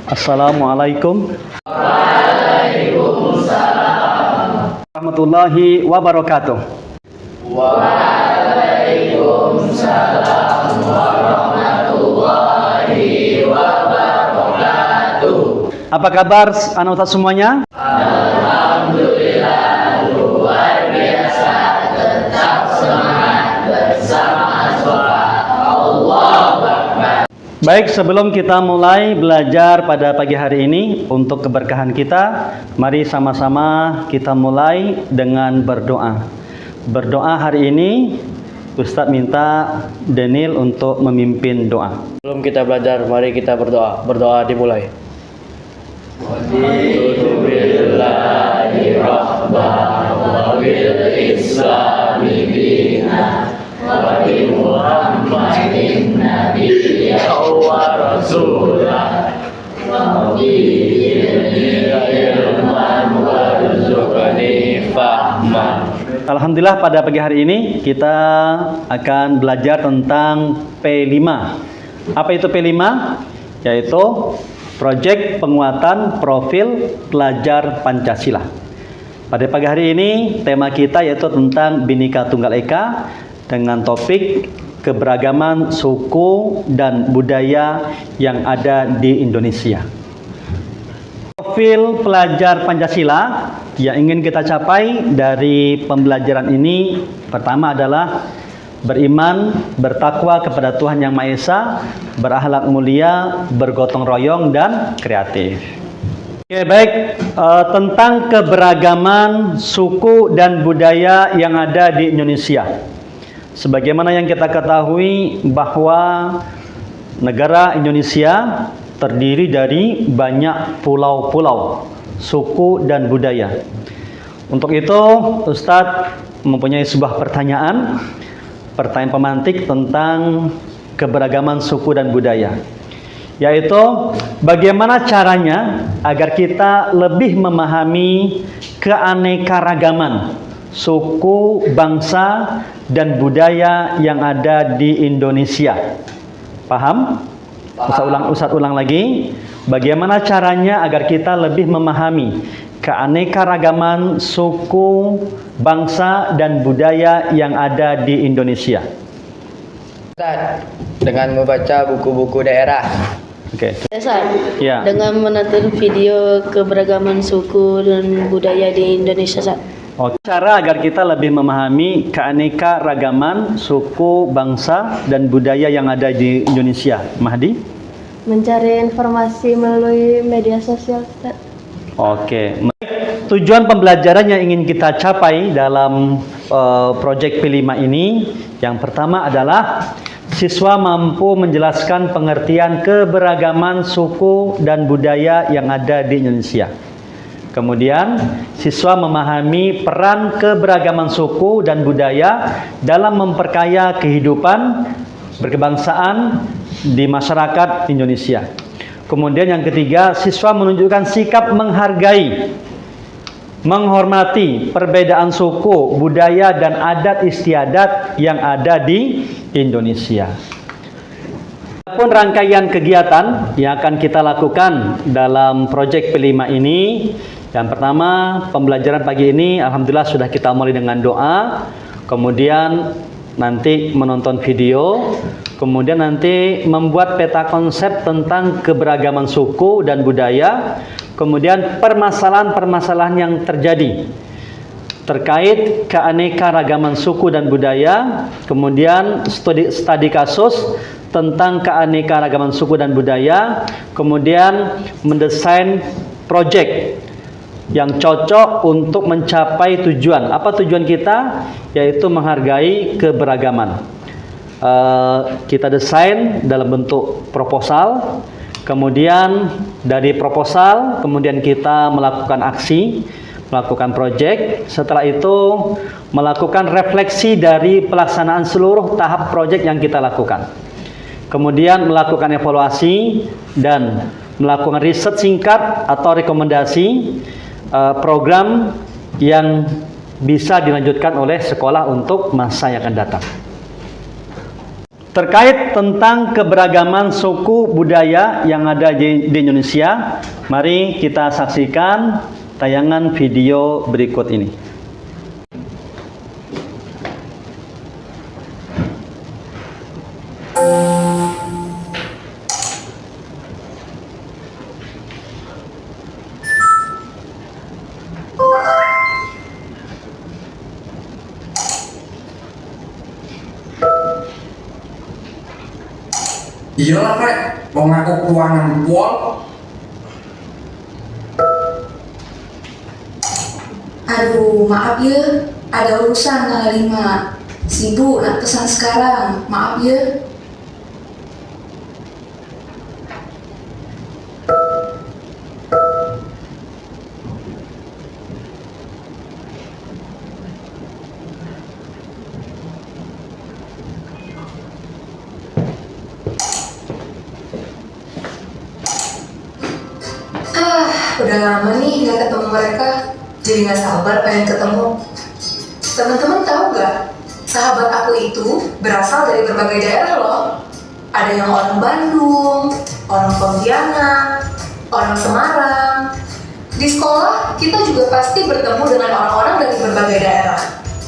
Assalamualaikum warahmatullahi wabarakatuh. Waalaikumsalam warahmatullahi wabarakatuh. Apa kabar anak ustaz semuanya? Alhamdulillah luar biasa, tetap semangat bersama Aswafa. Allahu Akbar. Baik, sebelum kita mulai belajar pada pagi hari ini untuk keberkahan kita, mari sama-sama kita mulai dengan berdoa. Berdoa hari ini Ustadz minta Daniel untuk memimpin doa. Sebelum kita belajar, mari kita berdoa. Berdoa dimulai. Raditu billahi rabban wa bil islami dinan wa bi Muhammadin nabiyyan wa rasulah wa bi ilman warzuqni fahman. Alhamdulillah pada pagi hari ini kita akan belajar tentang P5. Apa itu P5? Yaitu Proyek Penguatan Profil Pelajar Pancasila. Pada pagi hari ini tema kita yaitu tentang Bhinneka Tunggal Ika dengan topik keberagaman suku dan budaya yang ada di Indonesia. Profil pelajar Pancasila yang ingin kita capai dari pembelajaran ini pertama adalah beriman, bertakwa kepada Tuhan Yang Maha Esa, berakhlak mulia, bergotong royong dan kreatif. Oke, baik, tentang keberagaman suku dan budaya yang ada di Indonesia. Sebagaimana yang kita ketahui bahwa negara Indonesia terdiri dari banyak pulau-pulau, suku dan budaya. Untuk itu, Ustadz mempunyai sebuah pertanyaan pemantik tentang keberagaman suku dan budaya, yaitu bagaimana caranya agar kita lebih memahami keanekaragaman suku, bangsa, dan budaya yang ada di Indonesia. Paham? Ustaz ulang lagi. Bagaimana caranya agar kita lebih memahami keanekaragaman suku, bangsa, dan budaya yang ada di Indonesia? Dengan membaca buku-buku daerah. Oke. Ustaz, Ya. dengan menonton video keberagaman suku dan budaya di Indonesia, Ustaz. Cara agar kita lebih memahami keanekaragaman suku, bangsa, dan budaya yang ada di Indonesia. Mahdi? Mencari informasi melalui media sosial, Ustaz. Oke. Tujuan pembelajaran yang ingin kita capai dalam proyek P5 ini, yang pertama adalah siswa mampu menjelaskan pengertian keberagaman suku dan budaya yang ada di Indonesia. Kemudian, siswa memahami peran keberagaman suku dan budaya dalam memperkaya kehidupan berkebangsaan di masyarakat Indonesia. Kemudian yang ketiga, siswa menunjukkan sikap menghargai, menghormati perbedaan suku, budaya, dan adat istiadat yang ada di Indonesia. Adapun rangkaian kegiatan yang akan kita lakukan dalam proyek P5 ini, yang pertama, pembelajaran pagi ini alhamdulillah sudah kita mulai dengan doa, kemudian nanti menonton video, kemudian nanti membuat peta konsep tentang keberagaman suku dan budaya, kemudian permasalahan-permasalahan yang terjadi terkait keanekaragaman suku dan budaya, kemudian studi kasus tentang keanekaragaman suku dan budaya, kemudian mendesain proyek yang cocok untuk mencapai tujuan. Apa tujuan kita? Yaitu menghargai keberagaman. Kita desain dalam bentuk proposal, kemudian dari proposal, kemudian kita melakukan aksi, melakukan proyek. Setelah itu melakukan refleksi dari pelaksanaan seluruh tahap proyek yang kita lakukan. Kemudian melakukan evaluasi dan melakukan riset singkat atau rekomendasi program yang bisa dilanjutkan oleh sekolah untuk masa yang akan datang. terkait tentang keberagaman suku budaya yang ada di Indonesia. Mari kita saksikan tayangan video berikut ini. Iyalah rek, mau ngaku keuangan pol. Aduh, maaf ya, ada urusan tanggal 5. Sibuk nak pesan sekarang, maaf ya. Udah lama nih nggak ketemu mereka, jadi nggak sabar pengen ketemu. Teman-teman tahu nggak, sahabat aku itu berasal dari berbagai daerah loh. Ada yang orang Bandung, orang Pontianak, orang Semarang. Di sekolah kita juga pasti bertemu dengan orang-orang dari berbagai daerah.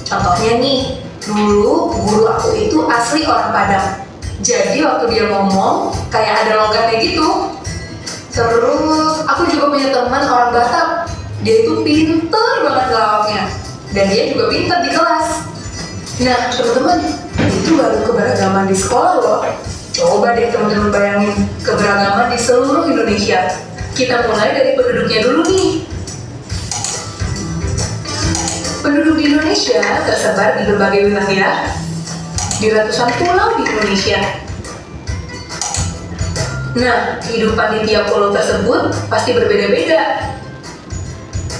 Contohnya nih, dulu guru aku itu asli orang Padang. Jadi waktu dia ngomong kayak ada logatnya gitu. Terus aku juga punya teman orang Batak. Dia itu pinter banget ngelawaknya, dan dia juga pinter di kelas. Nah teman-teman, itu baru keberagaman di sekolah loh. Coba deh teman-teman bayangin keberagaman di seluruh Indonesia. Kita mulai dari penduduknya dulu nih. Penduduk di Indonesia tersebar di berbagai wilayah, di ratusan pulau di Indonesia. Nah, kehidupan di tiap pulau tersebut pasti berbeda-beda.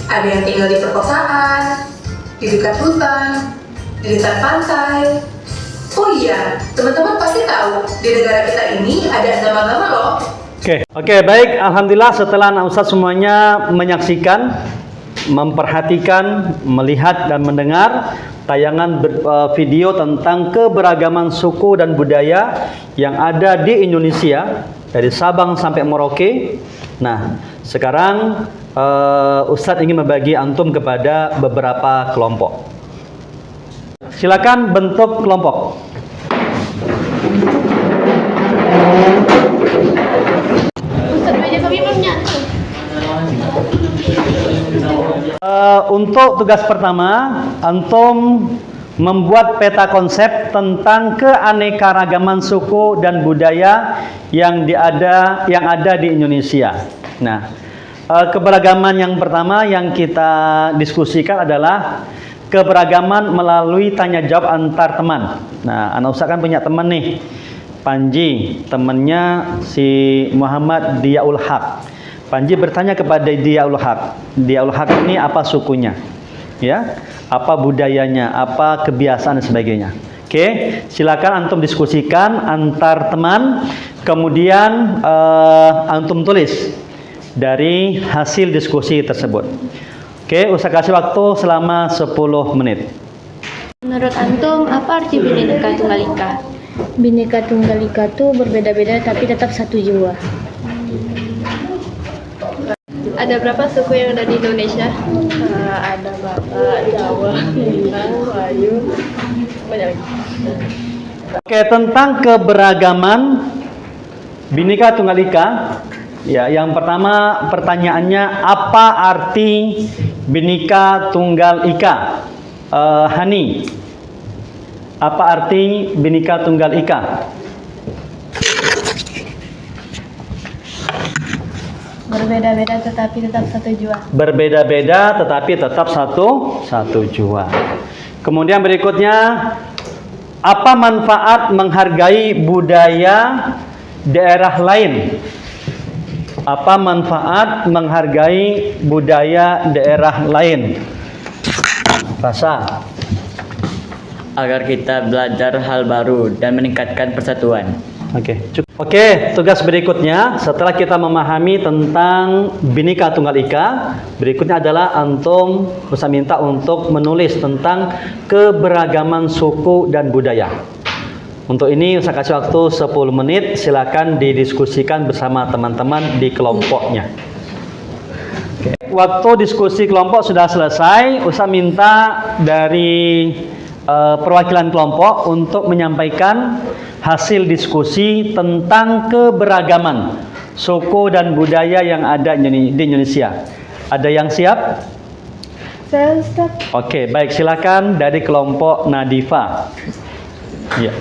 Ada yang tinggal di perkotaan, di dekat hutan, di dekat pantai. Oh iya, teman-teman pasti tahu, di negara kita ini ada agama-agama loh. Oke, baik. Alhamdulillah setelah anak ustadz semuanya menyaksikan, memperhatikan, melihat dan mendengar tayangan video tentang keberagaman suku dan budaya yang ada di Indonesia dari Sabang sampai Merauke. Nah, sekarang Ustadz ingin membagi antum kepada beberapa kelompok. Silakan bentuk kelompok. Untuk tugas pertama, antum membuat peta konsep tentang keanekaragaman suku dan budaya yang ada di Indonesia. Nah, keberagaman yang pertama yang kita diskusikan adalah keberagaman melalui tanya jawab antar teman. Nah, anak ustaz kan punya teman nih, Panji, temannya si Muhammad Diaul Haq. Panji bertanya kepada Diaul Haq. Diaul Haq ini apa sukunya? Ya, apa budayanya, apa kebiasaan dan sebagainya. Oke, silakan antum diskusikan antar teman, kemudian antum tulis dari hasil diskusi tersebut. Oke, Ustaz kasih waktu selama 10 menit. Menurut antum, apa arti Bhinneka Tunggal Ika? Bhinneka Tunggal Ika itu berbeda-beda tapi tetap satu jiwa. Ada berapa suku yang ada di Indonesia? Ada Batak, Jawa, Minang, Melayu, banyak lagi. Oke, tentang keberagaman Bhinneka Tunggal Ika, ya, yang pertama pertanyaannya apa arti Bhinneka Tunggal Ika? Hani, apa arti Bhinneka Tunggal Ika? Berbeda-beda tetapi tetap satu jiwa. Berbeda-beda tetapi tetap satu jiwa. Kemudian berikutnya, apa manfaat menghargai budaya daerah lain? Apa manfaat menghargai budaya daerah lain? Rasa. Agar kita belajar hal baru dan meningkatkan persatuan. Oke, Oke, tugas berikutnya setelah kita memahami tentang Bhinneka Tunggal Ika, berikutnya adalah antum bisa minta untuk menulis tentang keberagaman suku dan budaya. Untuk ini saya kasih waktu 10 menit, silakan didiskusikan bersama teman-teman di kelompoknya. Oke. Waktu diskusi kelompok sudah selesai, Ustaz minta dari perwakilan kelompok untuk menyampaikan hasil diskusi tentang keberagaman suku dan budaya yang ada di Indonesia. Ada yang siap? Saya Ustaz. Oke, baik, silakan dari kelompok Nadifa. Ya.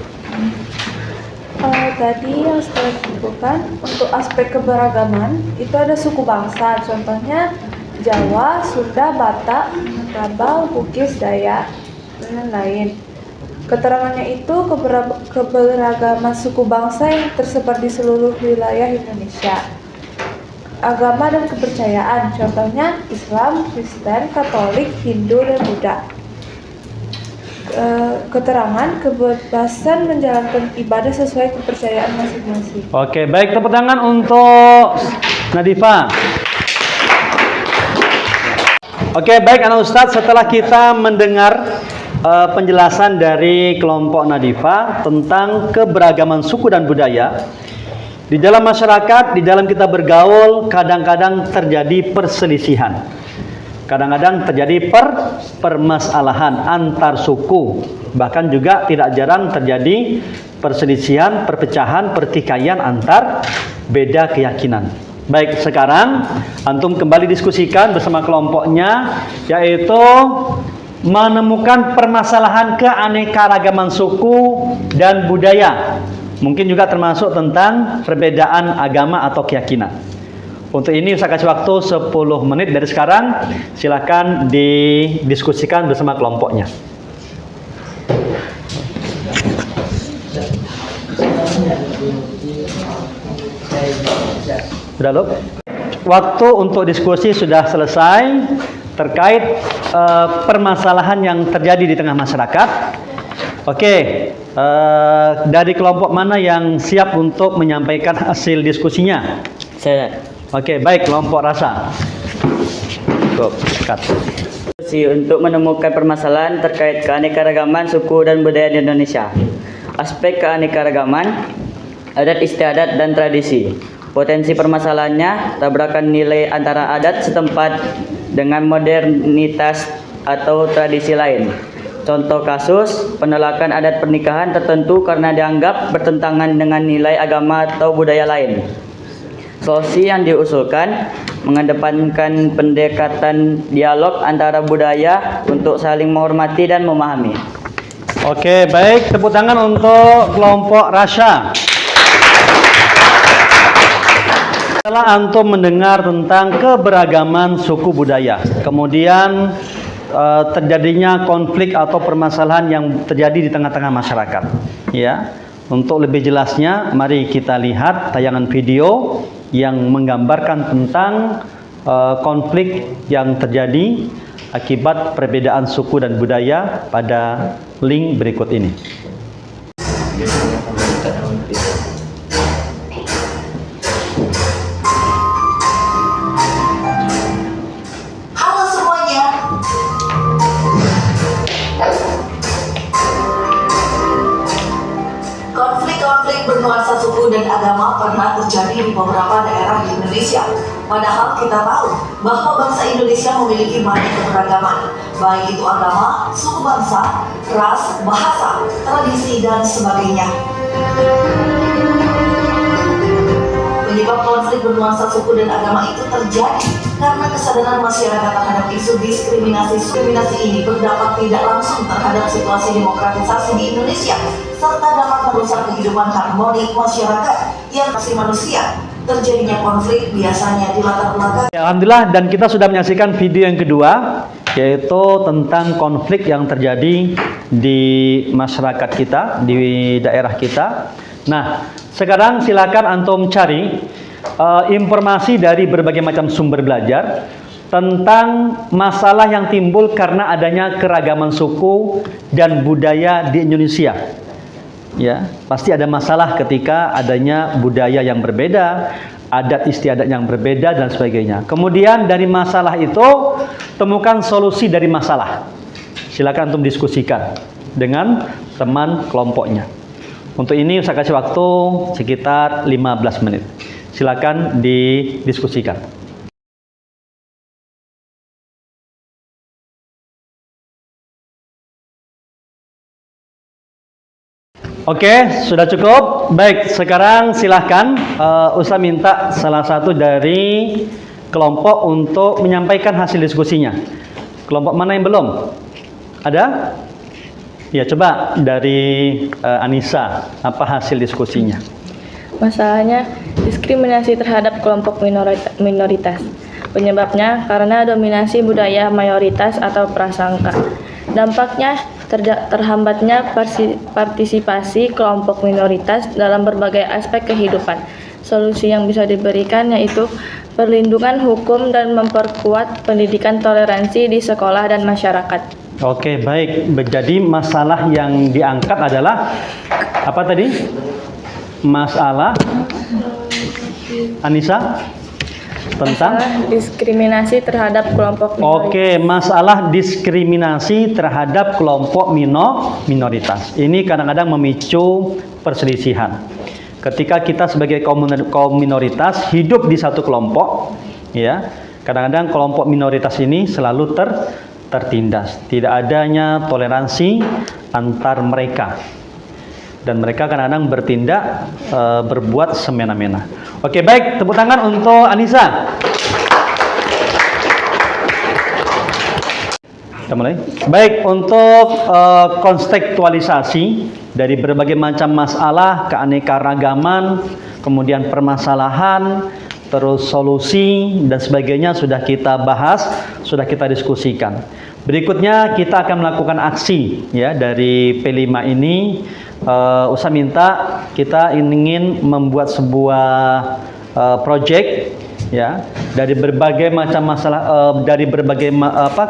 Tadi yang setelah disebutkan untuk aspek keberagaman itu ada suku bangsa, contohnya Jawa, Sunda, Batak, Minangkabau, Bugis, Dayak, dan lain-lain. Keterangannya itu keberagaman suku bangsa yang tersebar di seluruh wilayah Indonesia. Agama dan kepercayaan, contohnya Islam, Kristen, Katolik, Hindu, dan Buddha. Keterangan kebebasan menjalankan ibadah sesuai kepercayaan masing-masing. Oke, baik, tepuk tangan untuk Nadifa. Oke, baik anak Ustadz, setelah kita mendengar penjelasan dari kelompok Nadifa tentang keberagaman suku dan budaya di dalam masyarakat, di dalam kita bergaul, kadang-kadang terjadi perselisihan. Kadang-kadang terjadi permasalahan antar suku, bahkan juga tidak jarang terjadi perselisihan, perpecahan, pertikaian antar beda keyakinan. Baik, sekarang antum kembali diskusikan bersama kelompoknya, yaitu menemukan permasalahan keanekaragaman suku dan budaya. Mungkin juga termasuk tentang perbedaan agama atau keyakinan. Untuk ini saya kasih waktu 10 menit dari sekarang. Silakan didiskusikan bersama kelompoknya. Sudah, Luk? Waktu untuk diskusi sudah selesai terkait permasalahan yang terjadi di tengah masyarakat. Oke, dari kelompok mana yang siap untuk menyampaikan hasil diskusinya? Saya. Oke, baik, kelompok Rasa. Untuk menemukan permasalahan terkait keanekaragaman suku dan budaya di Indonesia. Aspek keanekaragaman, adat istiadat dan tradisi. Potensi permasalahannya, tabrakan nilai antara adat setempat dengan modernitas atau tradisi lain. Contoh kasus, penolakan adat pernikahan tertentu karena dianggap bertentangan dengan nilai agama atau budaya lain. Solusi yang diusulkan mengedepankan pendekatan dialog antara budaya untuk saling menghormati dan memahami. Oke, baik, tepuk tangan untuk kelompok Rasha. Setelah antum mendengar tentang keberagaman suku budaya, kemudian terjadinya konflik atau permasalahan yang terjadi di tengah-tengah masyarakat, ya. Untuk lebih jelasnya, mari kita lihat tayangan video yang menggambarkan tentang konflik yang terjadi akibat perbedaan suku dan budaya pada link berikut ini. Halo semuanya. Konflik bernuansa suku dan agama pernah terjadi di beberapa daerah di Indonesia. Padahal kita tahu bahwa bangsa Indonesia memiliki banyak keberagaman, baik itu agama, suku bangsa, ras, bahasa, tradisi, dan sebagainya. Penyebab konflik bernuansa suku dan agama itu terjadi karena kesadaran masyarakat terhadap isu diskriminasi ini berdampak tidak langsung terhadap situasi demokratisasi di Indonesia, serta dapat merusak kehidupan harmoni masyarakat yang masih manusia. Terjadinya konflik biasanya di latar belakang. Alhamdulillah, dan kita sudah menyaksikan video yang kedua, yaitu tentang konflik yang terjadi di masyarakat kita, di daerah kita. Nah, sekarang silakan antum cari informasi dari berbagai macam sumber belajar tentang masalah yang timbul karena adanya keragaman suku dan budaya di Indonesia. Ya, pasti ada masalah ketika adanya budaya yang berbeda, adat istiadat yang berbeda dan sebagainya. Kemudian dari masalah itu temukan solusi dari masalah. Silakan antum diskusikan dengan teman kelompoknya. Untuk ini saya kasih waktu sekitar 15 menit. Silakan didiskusikan. Oke, sudah cukup. Baik, sekarang silahkan Ustaz minta salah satu dari kelompok untuk menyampaikan hasil diskusinya. Kelompok mana yang belum? Ada? Ya, coba dari Anissa, apa hasil diskusinya? Masalahnya diskriminasi terhadap kelompok minoritas. Penyebabnya karena dominasi budaya mayoritas atau prasangka. Dampaknya terhambatnya partisipasi kelompok minoritas dalam berbagai aspek kehidupan. Solusi yang bisa diberikan yaitu perlindungan hukum dan memperkuat pendidikan toleransi di sekolah dan masyarakat. Oke, baik. Jadi masalah yang diangkat adalah apa tadi? Masalah Anissa tentang diskriminasi terhadap kelompok minoritas. Oke, masalah diskriminasi terhadap kelompok minoritas. Ini kadang-kadang memicu perselisihan. Ketika kita sebagai kaum minoritas hidup di satu kelompok, ya, kadang-kadang kelompok minoritas ini selalu tertindas. Tidak adanya toleransi antar mereka. Dan mereka kadang-kadang bertindak berbuat semena-mena. Oke, baik, tepuk tangan untuk Anissa. Kita mulai. Baik, untuk kontekstualisasi dari berbagai macam masalah, keanekaragaman, kemudian permasalahan, terus solusi dan sebagainya sudah kita bahas, sudah kita diskusikan. Berikutnya kita akan melakukan aksi ya dari P5 ini. Ustaz minta kita ingin membuat sebuah project ya dari berbagai macam masalah, dari berbagai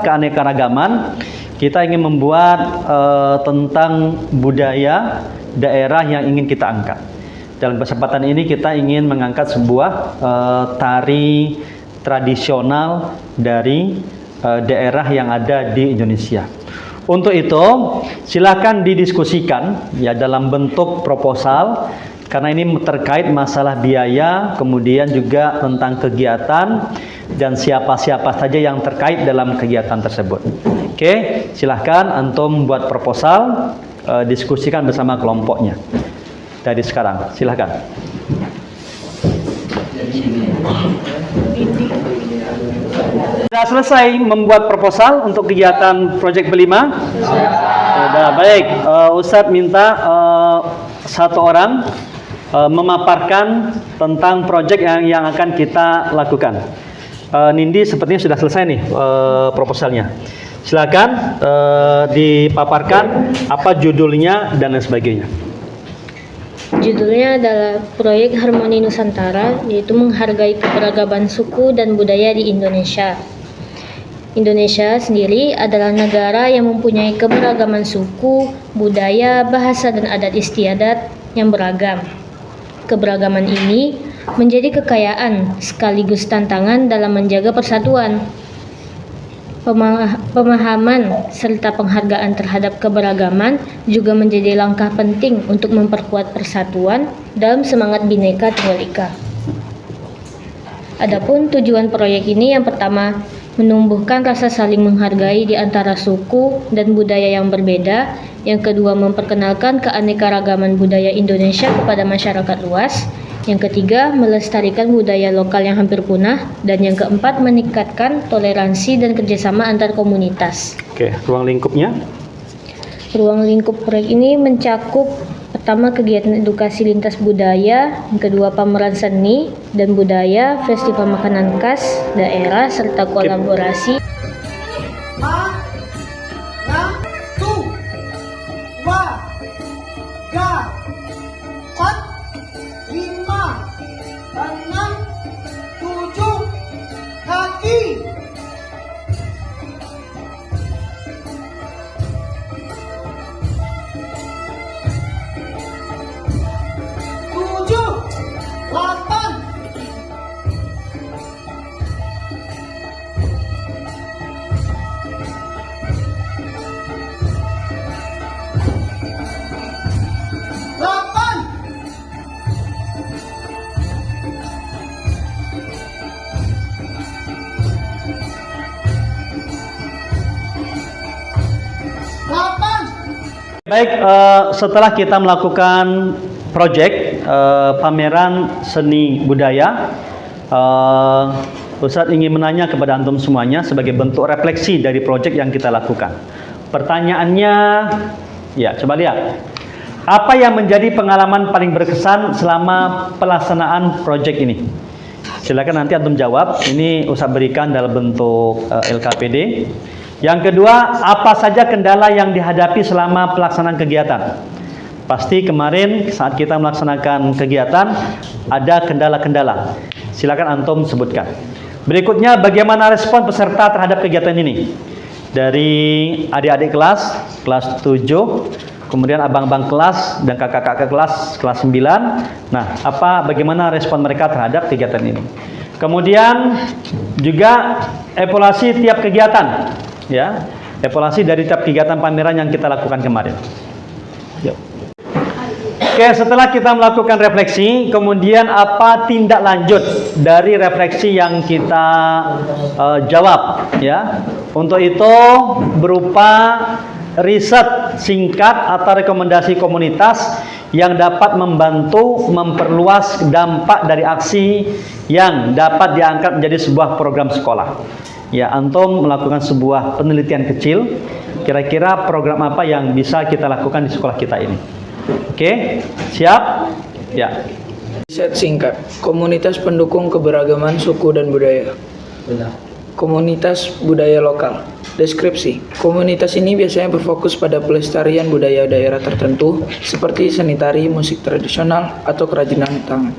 keanekaragaman. Kita ingin membuat tentang budaya daerah yang ingin kita angkat. Dalam kesempatan ini kita ingin mengangkat sebuah tari tradisional dari daerah yang ada di Indonesia. Untuk itu, silakan didiskusikan ya dalam bentuk proposal karena ini terkait masalah biaya, kemudian juga tentang kegiatan dan siapa-siapa saja yang terkait dalam kegiatan tersebut. Oke, silakan antum buat proposal, diskusikan bersama kelompoknya. Dari sekarang, silakan. Sudah selesai membuat proposal untuk kegiatan Project P5? Sudah, baik. Ustadz minta satu orang memaparkan tentang project yang akan kita lakukan. Nindi sepertinya sudah selesai nih proposalnya. Silakan dipaparkan apa judulnya dan lain sebagainya. Judulnya adalah Proyek Harmoni Nusantara, yaitu menghargai keberagaman suku dan budaya di Indonesia. Indonesia sendiri adalah negara yang mempunyai keberagaman suku, budaya, bahasa, dan adat istiadat yang beragam. Keberagaman ini menjadi kekayaan sekaligus tantangan dalam menjaga persatuan. Pemahaman serta penghargaan terhadap keberagaman juga menjadi langkah penting untuk memperkuat persatuan dalam semangat Bhinneka Tunggal Ika. Adapun tujuan proyek ini yang pertama, menumbuhkan rasa saling menghargai di antara suku dan budaya yang berbeda. Yang kedua, memperkenalkan keanekaragaman budaya Indonesia kepada masyarakat luas. Yang ketiga, melestarikan budaya lokal yang hampir punah. Dan yang keempat, meningkatkan toleransi dan kerjasama antar komunitas. Oke, ruang lingkupnya? Ruang lingkup proyek ini mencakup pertama kegiatan edukasi lintas budaya, yang kedua pameran seni dan budaya, festival makanan khas daerah, serta kolaborasi. Baik, setelah kita melakukan proyek pameran seni budaya, Ustadz ingin menanya kepada antum semuanya sebagai bentuk refleksi dari proyek yang kita lakukan. Pertanyaannya, ya coba lihat. Apa yang menjadi pengalaman paling berkesan selama pelaksanaan proyek ini? Silakan nanti antum jawab. Ini Ustadz berikan dalam bentuk LKPD. Yang kedua, apa saja kendala yang dihadapi selama pelaksanaan kegiatan? Pasti kemarin saat kita melaksanakan kegiatan ada kendala-kendala. Silakan antum sebutkan. Berikutnya, bagaimana respon peserta terhadap kegiatan ini? Dari adik-adik kelas 7, kemudian abang-abang kelas dan kakak-kakak kelas 9. Nah, bagaimana respon mereka terhadap kegiatan ini? Kemudian juga evaluasi tiap kegiatan. Ya, evaluasi dari tiap kegiatan pameran yang kita lakukan kemarin. Yuk. Oke, setelah kita melakukan refleksi, kemudian apa tindak lanjut dari refleksi yang kita jawab? Ya, untuk itu berupa riset singkat atau rekomendasi komunitas yang dapat membantu memperluas dampak dari aksi yang dapat diangkat menjadi sebuah program sekolah. Ya, antum melakukan sebuah penelitian kecil, kira-kira program apa yang bisa kita lakukan di sekolah kita ini. Oke, siap? Ya. Riset singkat, komunitas pendukung keberagaman suku dan budaya. Komunitas budaya lokal. Deskripsi, komunitas ini biasanya berfokus pada pelestarian budaya daerah tertentu seperti seni tari, musik tradisional, atau kerajinan tangan.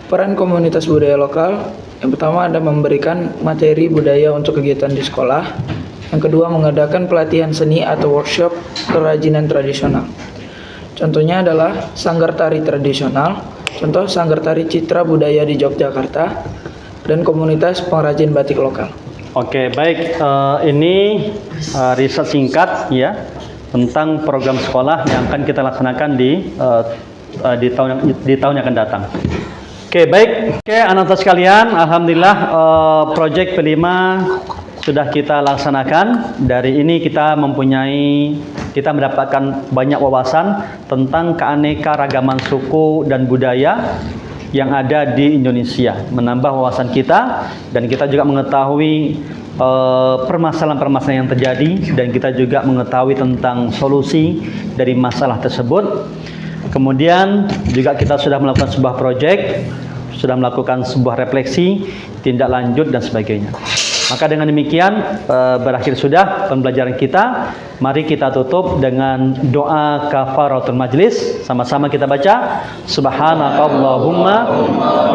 Peran komunitas budaya lokal, yang pertama ada memberikan materi budaya untuk kegiatan di sekolah. Yang kedua, mengadakan pelatihan seni atau workshop kerajinan tradisional. Contohnya adalah sanggar tari tradisional, contoh sanggar tari citra budaya di Yogyakarta, dan komunitas pengrajin batik lokal. Oke, baik. Ini riset singkat ya tentang program sekolah yang akan kita laksanakan di tahun yang akan datang. Oke, baik. Oke, anak-anak sekalian, alhamdulillah proyek kelima sudah kita laksanakan. Dari ini kita mendapatkan banyak wawasan tentang keanekaragaman suku dan budaya yang ada di Indonesia, menambah wawasan kita, dan kita juga mengetahui permasalahan-permasalahan yang terjadi, dan kita juga mengetahui tentang solusi dari masalah tersebut. Kemudian juga kita sudah melakukan sebuah proyek, sudah melakukan sebuah refleksi, tindak lanjut dan sebagainya. Maka dengan demikian berakhir sudah pembelajaran kita. Mari kita tutup dengan doa kafaratul majlis. Sama-sama kita baca. Subhanakallahumma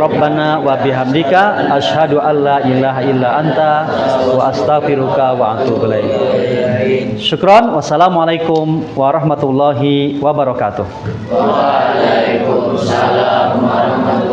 Rabbana wa bihamdika asyhadu an la ilaha illa anta wa astaghfiruka wa atubu ilaik. Syukran. Wassalamualaikum warahmatullahi wabarakatuh. Waalaikumsalam warahmatullahi wabarakatuh.